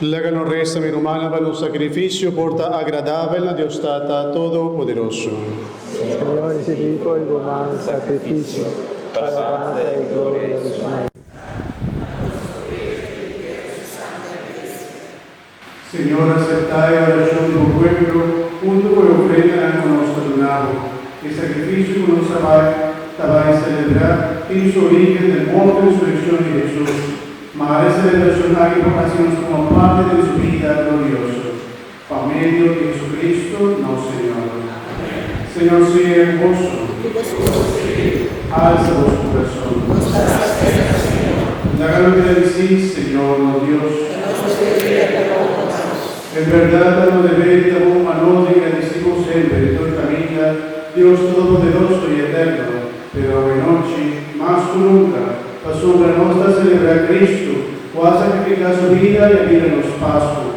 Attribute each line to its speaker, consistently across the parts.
Speaker 1: La resta mi romana per un sacrificio porta agradabile a Dios Tata Todopoderoso.
Speaker 2: Señor, recibido el romano sacrificio para la alabanza y gloria de su nombre.
Speaker 1: Signore, accettai la orazione del tuo pueblo, junto con ofrenda anche nostro donato. Il sacrificio che nos vai a celebrar tiene su origen del muerte y resurrección de Jesús, mas la celebración hay vocaciones como parte de su vida gloriosa. Por medio de Jesucristo, nuestro Señor. Señor, sea hermoso. Alza vuestro corazón. La gloria de sí, Señor, Dios. En verdad, damos deber y damos honor y agradecemos siempre de toda familia, Dios Todopoderoso y Eterno, pero hoy noche, más que nunca, pasó para nosotros celebrar a Cristo, o a sacrificar su vida y a vida en los pasos,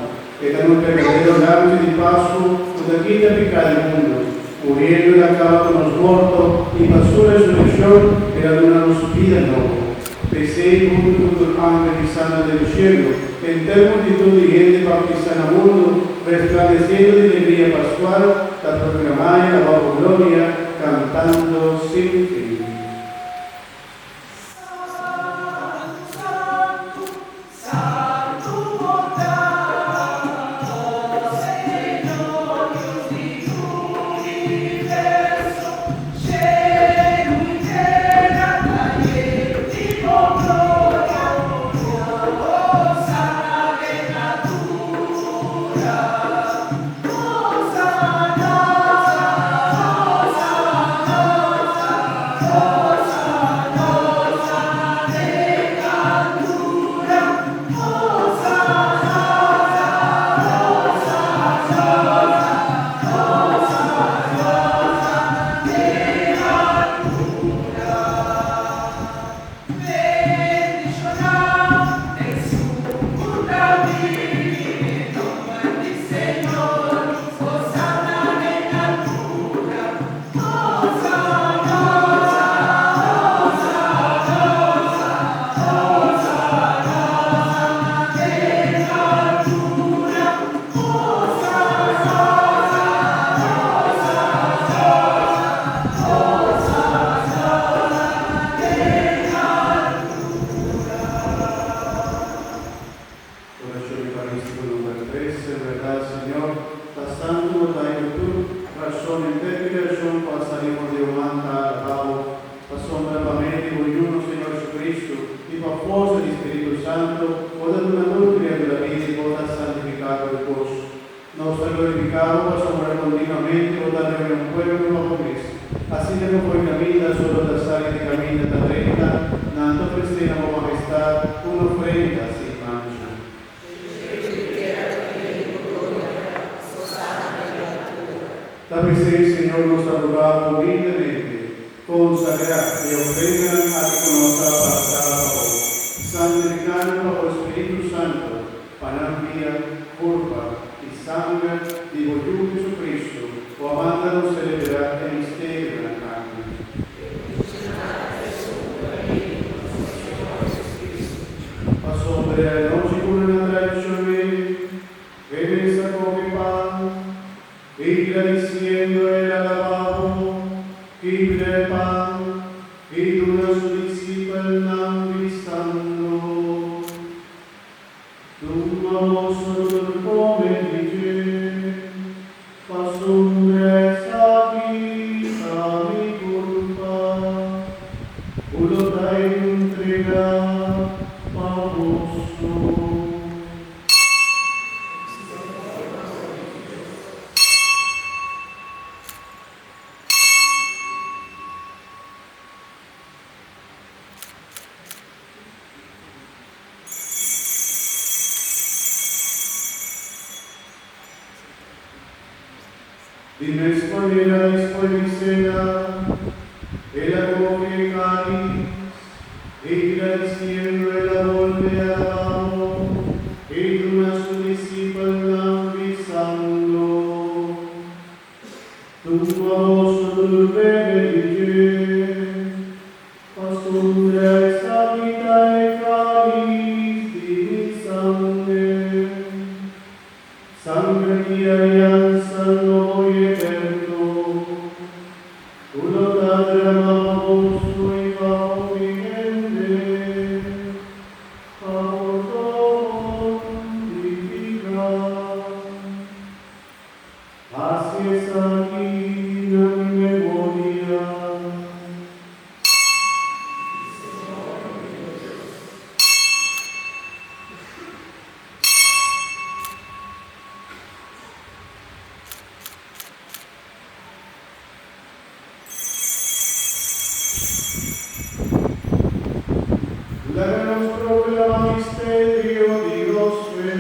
Speaker 1: que dan un verdadero lance de paso, donde quita el pecado del mundo, muriendo y acaba con los muertos, y pasó la resurrección, era de una nos vida nueva. Pesé junto con el ángel y sana del cielo, entre multitud de gente bautizada al mundo, resplandeciendo de alegría pascual, la proclamada y la bajo gloria, cantando sin fin. Señor, nos ha rogado humildemente, consagrar y ofrenda a que conozca para cada favor. Santificado bajo el Espíritu Santo, panacea, curva y sangre de Jesús Jesucristo, o abándanos celebrar el misterio de la carne. Pasó sobre la noche con una tradición de bebes a comer pan, y agradeciendo el alabado, y pan, y una solicipa el nambrizando. Tu mamoso del come dice, pasumbre aquí, a mi culpa, uno trae entrega, famoso. Dime esponera, espolicera, el acoge cáliz, y agradeciendo el amor de alabado, y tu una solicipa el nambrizando. Tu famoso dulce dice, pasumbre esa vida y cáliz de mi sangre. sangre y alianza nuevo y eterno, uno derramamos y bajo vigente, por todo vivificar. Así es aquí en mi memoria. Danos proclama misterio Dios fe.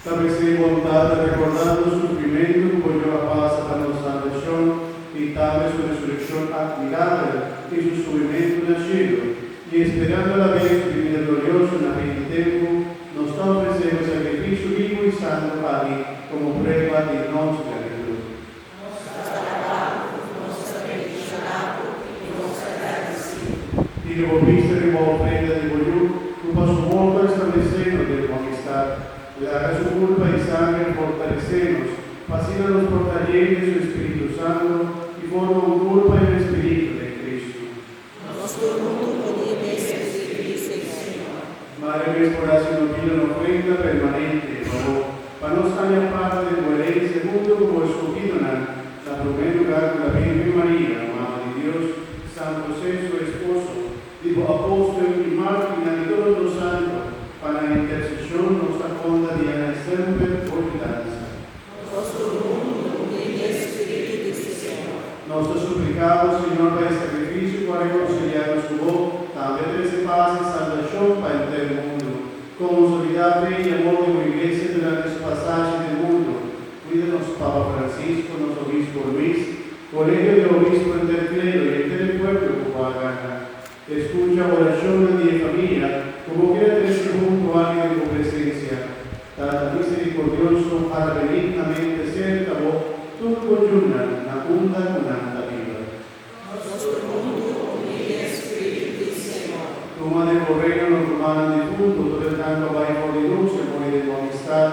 Speaker 1: Sabes en bondad, recordando su sufrimiento, apoyó la paz para nuestra salvación, y tal vez su resurrección admirable y su sufrimiento en el cielo, y esperando la vez su vida gloriosa en la fin del tiempo, nos ofrecemos sacrificio vivo y santo a ti, como prueba de nuestra gratitud. Y devolviste como ofrenda de Boyú, tu paso muerto establecendo de tu amistad. Le haga su culpa y sangre fortalecenos, fascínanos por taller de su Espíritu Santo y forma un culpa en el Espíritu de Cristo. Madre mía, por así nos pide una ofrenda permanente, por favor, para no estar parte de tu herencia del mundo como escogido en la primer lugar de la Virgen María, Madre de Dios, San José, su esposo, dijo apóstol y mártir y todos los santos, para la intercesión nuestra conda Diana sempre fortaleza. Nos suplicamos, Señor, para el sacrificio para reconciliarnos con vos, también de paz y salvación para el del mundo. Con solidaridad y amor de tu iglesia durante su pasaje del mundo, cuídanos, Papa Francisco, nuestro obispo Luis, colegio de obispos del clero y el pueblo cubano. Escucha oración de familia, como quiera tener junto a alguien de tu presencia. Dada misericordioso, para benignamente cerca vos, tu coyuna, la cunda con anta viva. Tu madre correga nos romana difunto, todo el tanto va y por luz, el morir de tu amistad,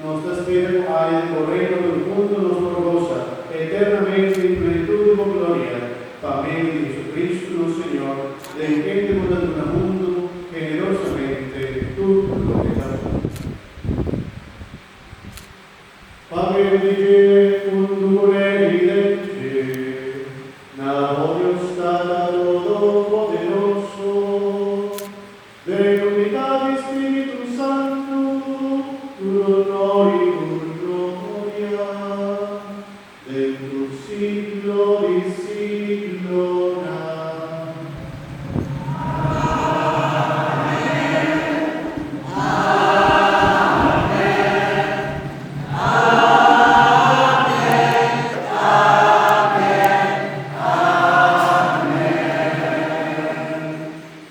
Speaker 1: nos das pide haya el correo del mundo nos prorosa, eternamente en plenitud de tu gloria. Amén de Jesucristo, nuestro Señor, de quien te mandando el mundo, generosamente tu gloria. Padre de mundo evidente, nada Dios todopoderoso, de unidad y Espíritu Santo, tu honor y tu gloria, de tu siglo y siglo.